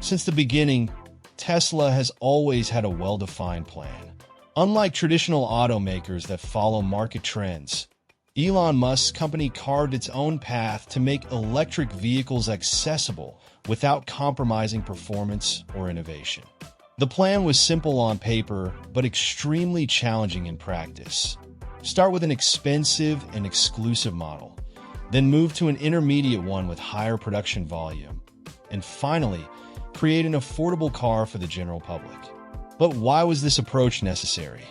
Since the beginning, Tesla has always had a well-defined plan. Unlike traditional automakers that follow market trends, Elon Musk's company carved its own path to make electric vehicles accessible without compromising performance or innovation. The plan was simple on paper, but extremely challenging in practice. Start with an expensive and exclusive model, then move to an intermediate one with higher production volume, and finally, create an affordable car for the general public. But why was this approach necessary?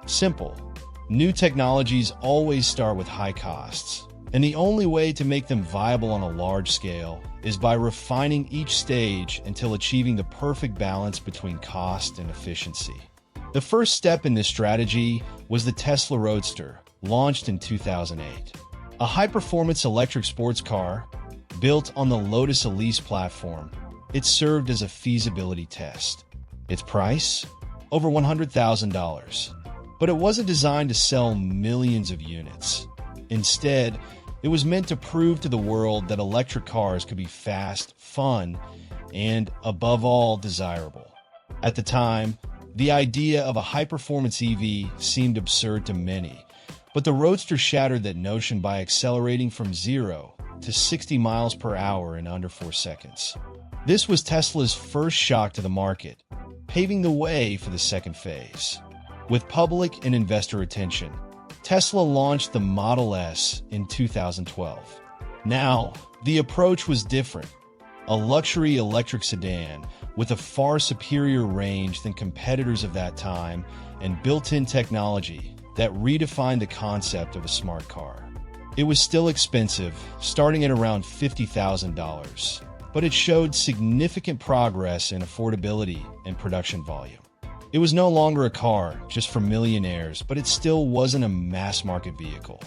Simple. New technologies always start with high costs, and the only way to make them viable on a large scale is by refining each stage until achieving the perfect balance between cost and efficiency. The first step in this strategy was the Tesla Roadster, launched in 2008. A high-performance electric sports car built on the Lotus Elise platform, it served as a feasibility test. Its price? Over $100,000. But it wasn't designed to sell millions of units. Instead, it was meant to prove to the world that electric cars could be fast, fun, and, above all, desirable. At the time, the idea of a high-performance EV seemed absurd to many, but the Roadster shattered that notion by accelerating from 0 to 60 miles per hour in under 4 seconds. This was Tesla's first shock to the market, paving the way for the second phase. With public and investor attention, Tesla launched the Model S in 2012. Now, the approach was different. A luxury electric sedan with a far superior range than competitors of that time and built-in technology that redefined the concept of a smart car. It was still expensive, starting at around $50,000, but it showed significant progress in affordability and production volume. It was no longer a car just for millionaires, but it still wasn't a mass-market vehicle.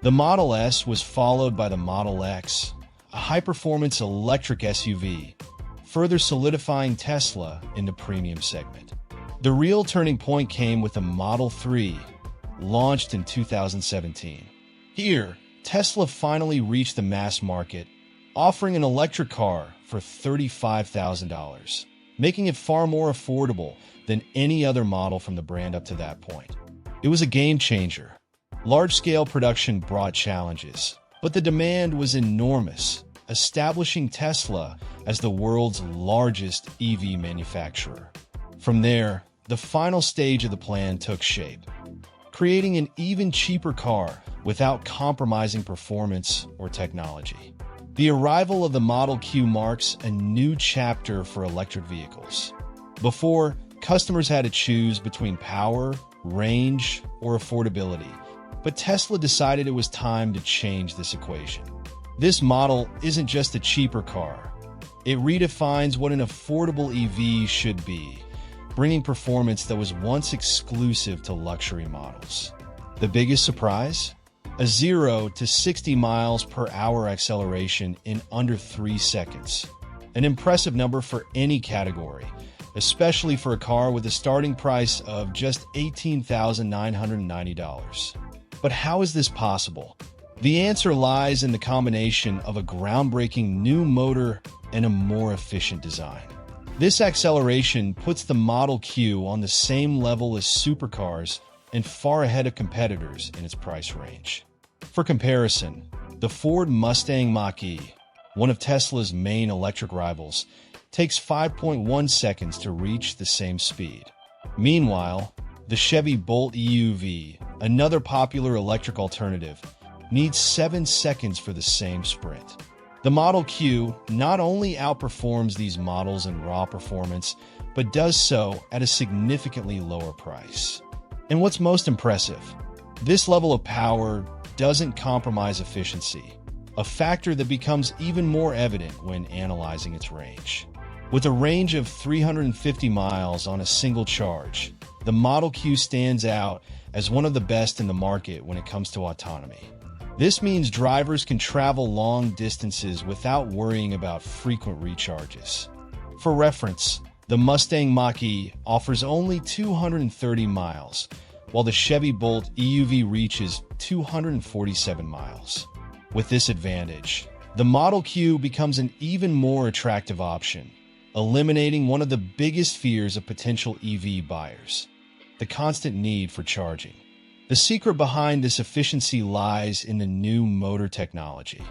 The Model S was followed by the Model X, a high-performance electric SUV, further solidifying Tesla in the premium segment. The real turning point came with the Model 3, launched in 2017. Here, Tesla finally reached the mass market, offering an electric car for $35,000, making it far more affordable than any other model from the brand up to that point. It was a game changer. Large-scale production brought challenges, but the demand was enormous, establishing Tesla as the world's largest EV manufacturer. From there, the final stage of the plan took shape, creating an even cheaper car without compromising performance or technology. The arrival of the Model Q marks a new chapter for electric vehicles. Before, customers had to choose between power, range, or affordability, but Tesla decided it was time to change this equation. This model isn't just a cheaper car. It redefines what an affordable EV should be, bringing performance that was once exclusive to luxury models. The biggest surprise? A 0 to 60 miles per hour acceleration in under 3 seconds. An impressive number for any category, especially for a car with a starting price of just $18,990. But how is this possible? The answer lies in the combination of a groundbreaking new motor and a more efficient design. This acceleration puts the Model Q on the same level as supercars and far ahead of competitors in its price range. For comparison, the Ford Mustang Mach-E, one of Tesla's main electric rivals, takes 5.1 seconds to reach the same speed. Meanwhile, the Chevy Bolt EUV, another popular electric alternative, needs 7 seconds for the same sprint. The Model Q not only outperforms these models in raw performance, but does so at a significantly lower price. And what's most impressive, this level of power doesn't compromise efficiency, a factor that becomes even more evident when analyzing its range. With a range of 350 miles on a single charge, the Model Q stands out as one of the best in the market when it comes to autonomy. This means drivers can travel long distances without worrying about frequent recharges. For reference, the Mustang Mach-E offers only 230 miles, while the Chevy Bolt EUV reaches 247 miles. With this advantage, the Model Q becomes an even more attractive option, eliminating one of the biggest fears of potential EV buyers: the constant need for charging. The secret behind this efficiency lies in the new motor technology.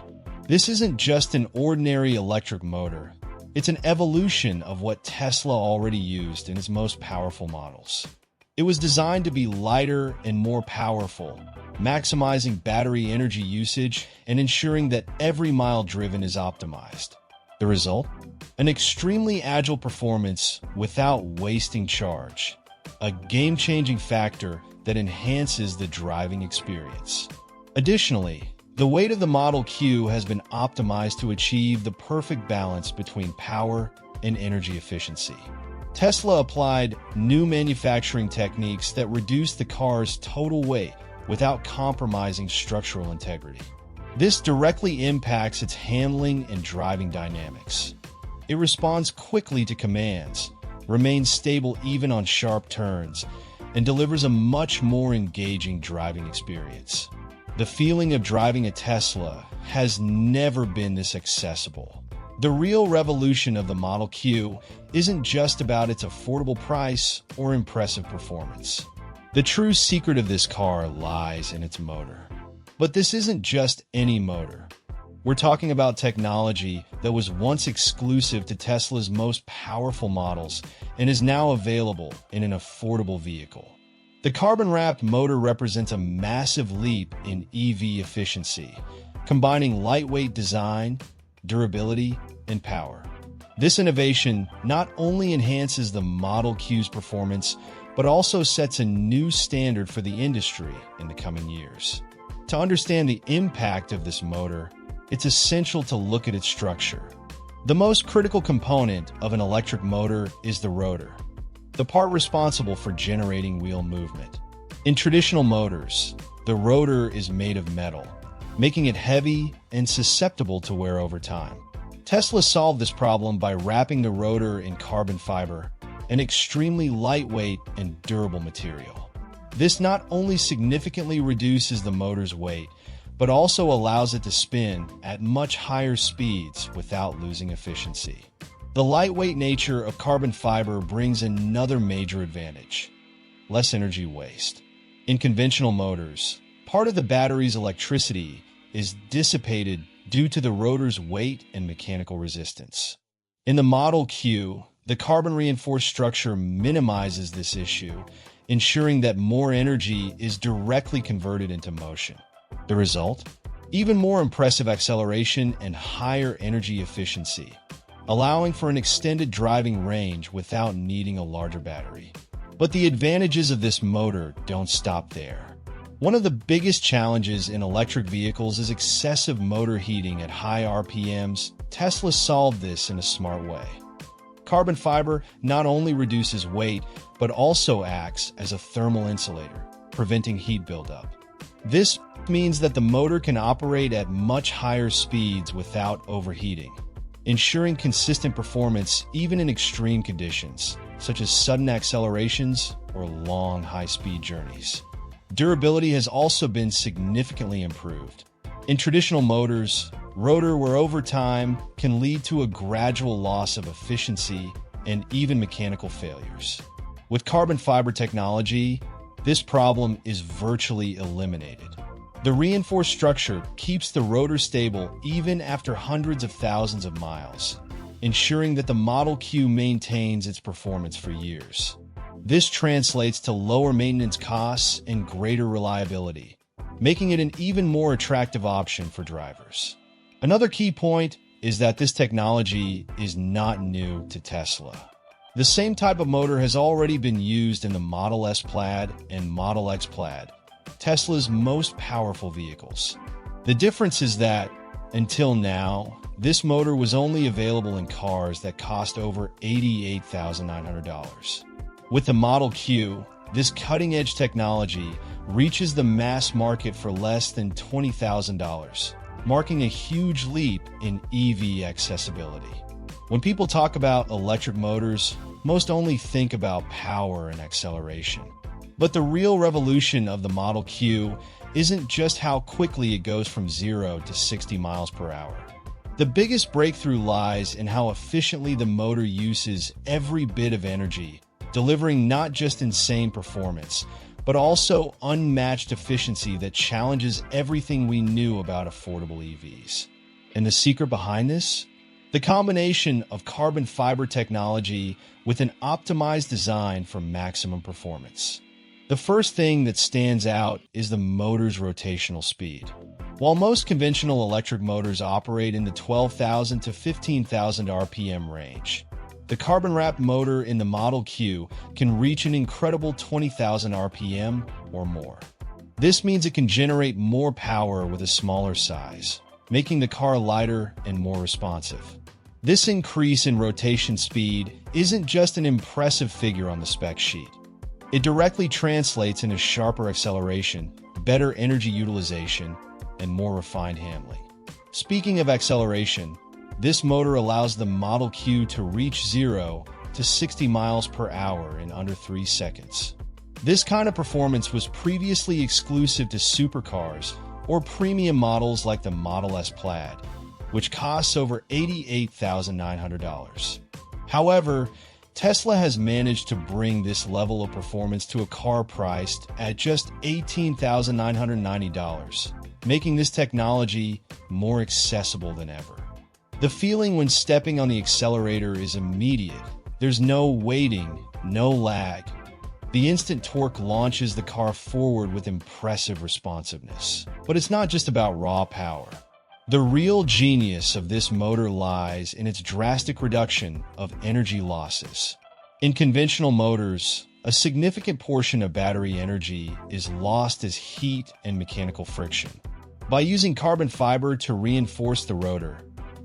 This isn't just an ordinary electric motor. It's an evolution of what Tesla already used in its most powerful models. It was designed to be lighter and more powerful, maximizing battery energy usage and ensuring that every mile driven is optimized. The result? An extremely agile performance without wasting charge, a game-changing factor that enhances the driving experience. Additionally, the weight of the Model Q has been optimized to achieve the perfect balance between power and energy efficiency. Tesla applied new manufacturing techniques that reduce the car's total weight without compromising structural integrity. This directly impacts its handling and driving dynamics. It responds quickly to commands, remains stable even on sharp turns, and delivers a much more engaging driving experience. The feeling of driving a Tesla has never been this accessible. The real revolution of the Model Q isn't just about its affordable price or impressive performance. The true secret of this car lies in its motor. But this isn't just any motor. We're talking about technology that was once exclusive to Tesla's most powerful models and is now available in an affordable vehicle. The carbon-wrapped motor represents a massive leap in EV efficiency, combining lightweight design, durability, and power. This innovation not only enhances the Model Q's performance, but also sets a new standard for the industry in the coming years. To understand the impact of this motor, it's essential to look at its structure. The most critical component of an electric motor is the rotor, the part responsible for generating wheel movement. In traditional motors, the rotor is made of metal, making it heavy and susceptible to wear over time. Tesla solved this problem by wrapping the rotor in carbon fiber, an extremely lightweight and durable material. This not only significantly reduces the motor's weight, but also allows it to spin at much higher speeds without losing efficiency. The lightweight nature of carbon fiber brings another major advantage: less energy waste. In conventional motors, part of the battery's electricity is dissipated due to the rotor's weight and mechanical resistance. In the Model Q, the carbon-reinforced structure minimizes this issue, ensuring that more energy is directly converted into motion. The result? Even more impressive acceleration and higher energy efficiency, allowing for an extended driving range without needing a larger battery. But the advantages of this motor don't stop there. One of the biggest challenges in electric vehicles is excessive motor heating at high RPMs. Tesla solved this in a smart way. Carbon fiber not only reduces weight, but also acts as a thermal insulator, preventing heat buildup. This means that the motor can operate at much higher speeds without overheating, ensuring consistent performance even in extreme conditions, such as sudden accelerations or long high-speed journeys. Durability has also been significantly improved. In traditional motors, rotor wear over time can lead to a gradual loss of efficiency and even mechanical failures. With carbon fiber technology, this problem is virtually eliminated. The reinforced structure keeps the rotor stable even after hundreds of thousands of miles, ensuring that the Model Q maintains its performance for years. This translates to lower maintenance costs and greater reliability, making it an even more attractive option for drivers. Another key point is that this technology is not new to Tesla. The same type of motor has already been used in the Model S Plaid and Model X Plaid, Tesla's most powerful vehicles. The difference is that, until now, this motor was only available in cars that cost over $88,900. With the Model Q, this cutting-edge technology reaches the mass market for less than $20,000, marking a huge leap in EV accessibility. When people talk about electric motors, most only think about power and acceleration. But the real revolution of the Model Q isn't just how quickly it goes from 0 to 60 miles per hour. The biggest breakthrough lies in how efficiently the motor uses every bit of energy, delivering not just insane performance, but also unmatched efficiency that challenges everything we knew about affordable EVs. And the secret behind this? The combination of carbon fiber technology with an optimized design for maximum performance. The first thing that stands out is the motor's rotational speed. While most conventional electric motors operate in the 12,000 to 15,000 RPM range, the carbon-wrapped motor in the Model Q can reach an incredible 20,000 RPM or more. This means it can generate more power with a smaller size, making the car lighter and more responsive. This increase in rotation speed isn't just an impressive figure on the spec sheet. It directly translates into sharper acceleration, better energy utilization, and more refined handling. Speaking of acceleration, this motor allows the Model Q to reach 0 to 60 miles per hour in under 3 seconds. This kind of performance was previously exclusive to supercars or premium models like the Model S Plaid, which costs over $88,900. However, Tesla has managed to bring this level of performance to a car priced at just $18,990, making this technology more accessible than ever. The feeling when stepping on the accelerator is immediate. There's no waiting, no lag. The instant torque launches the car forward with impressive responsiveness. But it's not just about raw power. The real genius of this motor lies in its drastic reduction of energy losses. In conventional motors, a significant portion of battery energy is lost as heat and mechanical friction. By using carbon fiber to reinforce the rotor,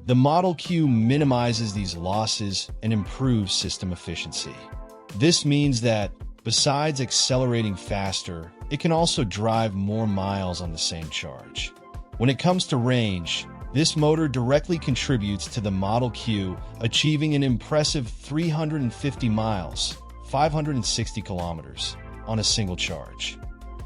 the Model Q minimizes these losses and improves system efficiency. This means that, besides accelerating faster, it can also drive more miles on the same charge. When it comes to range, this motor directly contributes to the Model Q achieving an impressive 350 miles, 560 kilometers, on a single charge.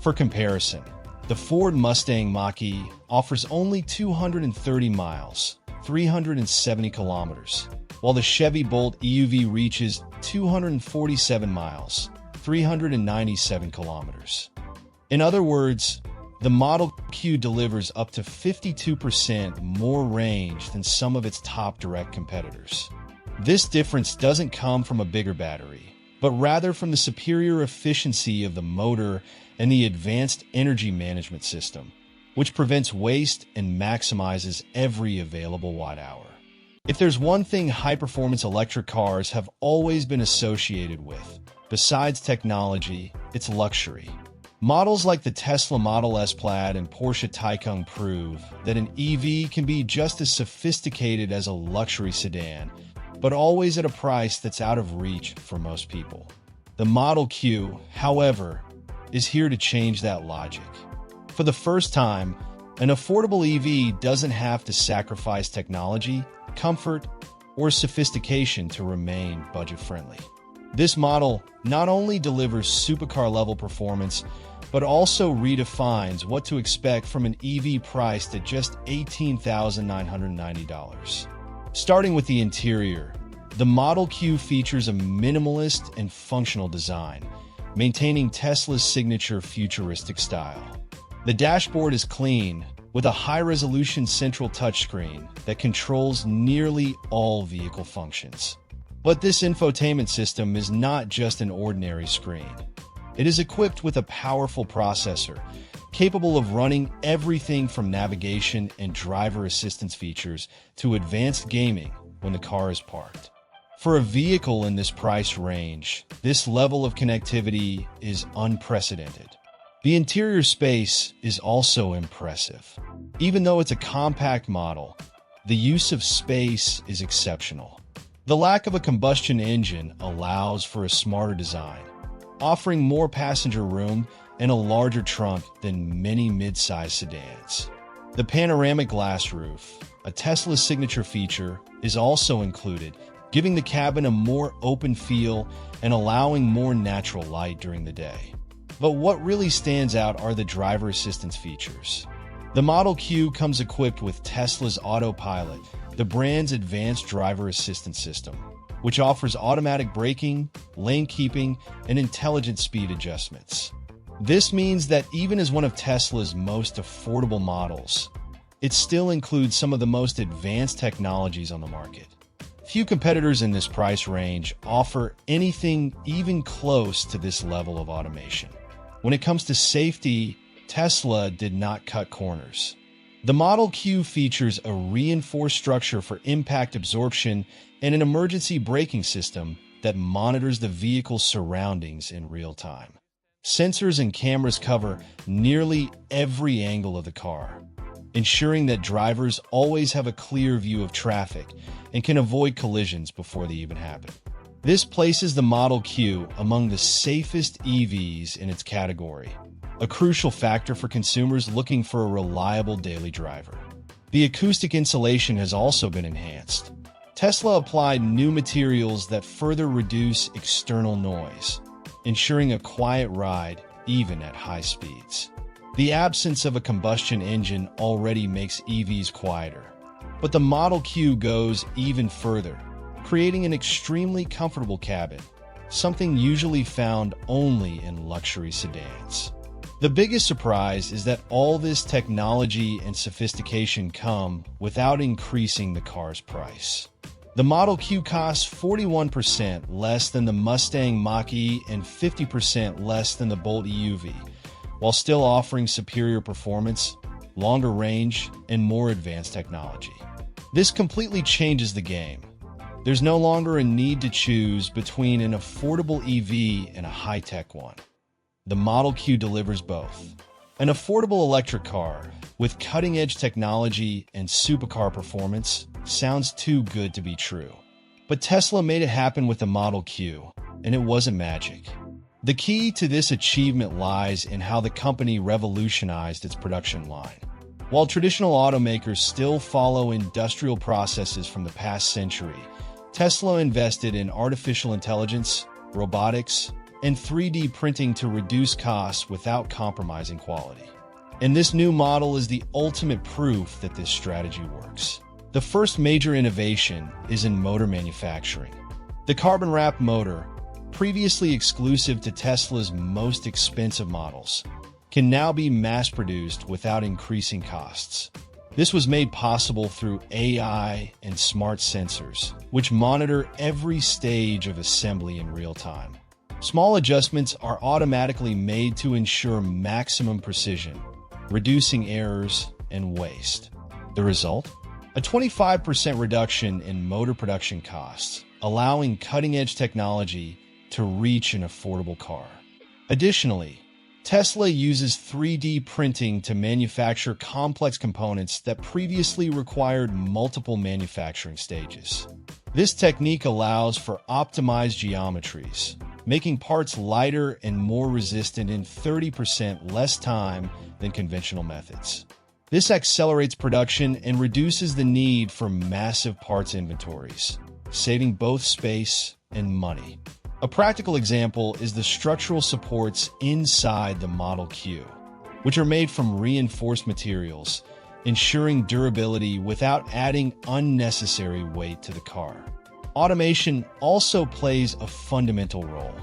For comparison, the Ford Mustang Mach-E offers only 230 miles, 370 kilometers, while the Chevy Bolt EUV reaches 247 miles, 397 kilometers. In other words, the Model Q delivers up to 52% more range than some of its top direct competitors. This difference doesn't come from a bigger battery, but rather from the superior efficiency of the motor and the advanced energy management system, which prevents waste and maximizes every available watt-hour. If there's one thing high-performance electric cars have always been associated with, besides technology, it's luxury. Models like the Tesla Model S Plaid and Porsche Taycan prove that an EV can be just as sophisticated as a luxury sedan, but always at a price that's out of reach for most people. The Model Q, however, is here to change that logic. For the first time, an affordable EV doesn't have to sacrifice technology, comfort, or sophistication to remain budget-friendly. This model not only delivers supercar-level performance, but also redefines what to expect from an EV priced at just $18,990. Starting with the interior, the Model Q features a minimalist and functional design, maintaining Tesla's signature futuristic style. The dashboard is clean, with a high-resolution central touchscreen that controls nearly all vehicle functions. But this infotainment system is not just an ordinary screen. It is equipped with a powerful processor, capable of running everything from navigation and driver assistance features to advanced gaming when the car is parked. For a vehicle in this price range, this level of connectivity is unprecedented. The interior space is also impressive. Even though it's a compact model, the use of space is exceptional. The lack of a combustion engine allows for a smarter design, offering more passenger room and a larger trunk than many mid-size sedans. The panoramic glass roof, a Tesla signature feature, is also included, giving the cabin a more open feel and allowing more natural light during the day. But what really stands out are the driver assistance features. The Model Q comes equipped with Tesla's autopilot, the brand's advanced driver assistance system, which offers automatic braking, lane keeping, and intelligent speed adjustments. This means that even as one of Tesla's most affordable models, it still includes some of the most advanced technologies on the market. Few competitors in this price range offer anything even close to this level of automation. When it comes to safety, Tesla did not cut corners. The Model Q features a reinforced structure for impact absorption and an emergency braking system that monitors the vehicle's surroundings in real time. Sensors and cameras cover nearly every angle of the car, ensuring that drivers always have a clear view of traffic and can avoid collisions before they even happen. This places the Model Q among the safest EVs in its category, a crucial factor for consumers looking for a reliable daily driver. The acoustic insulation has also been enhanced. Tesla applied new materials that further reduce external noise, ensuring a quiet ride even at high speeds. The absence of a combustion engine already makes EVs quieter, but the Model Q goes even further, creating an extremely comfortable cabin, something usually found only in luxury sedans. The biggest surprise is that all this technology and sophistication come without increasing the car's price. The Model Q costs 41% less than the Mustang Mach-E and 50% less than the Bolt EUV, while still offering superior performance, longer range, and more advanced technology. This completely changes the game. There's no longer a need to choose between an affordable EV and a high-tech one. The Model Q delivers both. An affordable electric car with cutting-edge technology and supercar performance sounds too good to be true. But Tesla made it happen with the Model Q, and it wasn't magic. The key to this achievement lies in how the company revolutionized its production line. While traditional automakers still follow industrial processes from the past century, Tesla invested in artificial intelligence, robotics, and 3D printing to reduce costs without compromising quality. And this new model is the ultimate proof that this strategy works. The first major innovation is in motor manufacturing. The carbon-wrapped motor, previously exclusive to Tesla's most expensive models, can now be mass-produced without increasing costs. This was made possible through AI and smart sensors, which monitor every stage of assembly in real time. Small adjustments are automatically made to ensure maximum precision, reducing errors and waste. The result? A 25% reduction in motor production costs, allowing cutting-edge technology to reach an affordable car. Additionally, Tesla uses 3D printing to manufacture complex components that previously required multiple manufacturing stages. This technique allows for optimized geometries, making parts lighter and more resistant in 30% less time than conventional methods. This accelerates production and reduces the need for massive parts inventories, saving both space and money. A practical example is the structural supports inside the Model Q, which are made from reinforced materials, ensuring durability without adding unnecessary weight to the car. Automation also plays a fundamental role.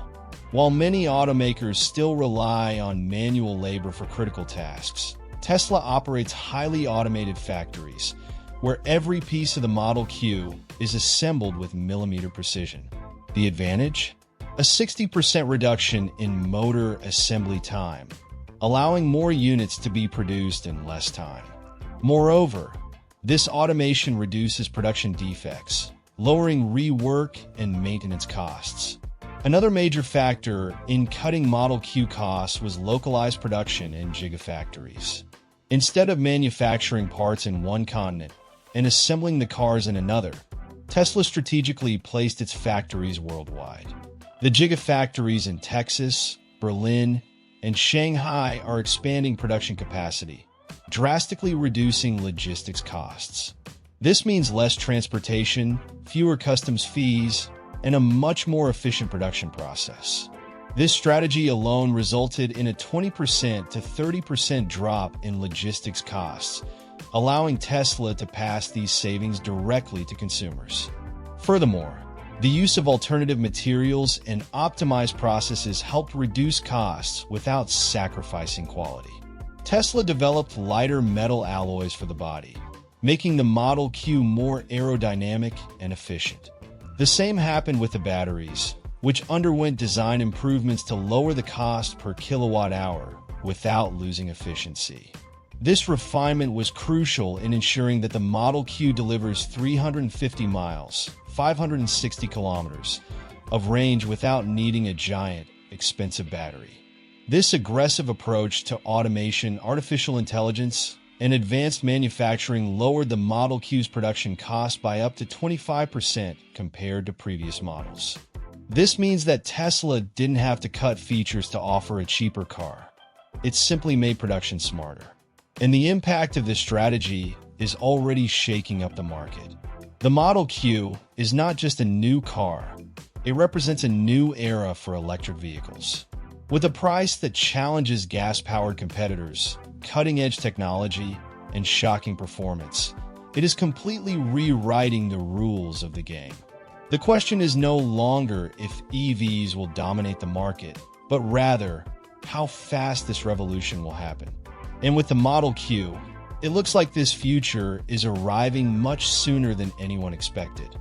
While many automakers still rely on manual labor for critical tasks, Tesla operates highly automated factories, where every piece of the Model Q is assembled with millimeter precision. The advantage? A 60% reduction in motor assembly time, allowing more units to be produced in less time. Moreover, this automation reduces production defects, lowering rework and maintenance costs. Another major factor in cutting Model Q costs was localized production in gigafactories. Instead of manufacturing parts in one continent and assembling the cars in another, Tesla strategically placed its factories worldwide. The gigafactories in Texas, Berlin, and Shanghai are expanding production capacity, drastically reducing logistics costs. This means less transportation, fewer customs fees, and a much more efficient production process. This strategy alone resulted in a 20% to 30% drop in logistics costs, allowing Tesla to pass these savings directly to consumers. Furthermore, the use of alternative materials and optimized processes helped reduce costs without sacrificing quality. Tesla developed lighter metal alloys for the body, making the Model Q more aerodynamic and efficient. The same happened with the batteries, which underwent design improvements to lower the cost per kilowatt hour without losing efficiency. This refinement was crucial in ensuring that the Model Q delivers 350 miles, 560 kilometers, of range without needing a giant, expensive battery. This aggressive approach to automation, artificial intelligence, and advanced manufacturing lowered the Model Q's production cost by up to 25% compared to previous models. This means that Tesla didn't have to cut features to offer a cheaper car. It simply made production smarter. And the impact of this strategy is already shaking up the market. The Model Q is not just a new car, it represents a new era for electric vehicles. With a price that challenges gas-powered competitors, cutting-edge technology, and shocking performance, it is completely rewriting the rules of the game. The question is no longer if EVs will dominate the market, but rather how fast this revolution will happen. And with the Model Q, it looks like this future is arriving much sooner than anyone expected.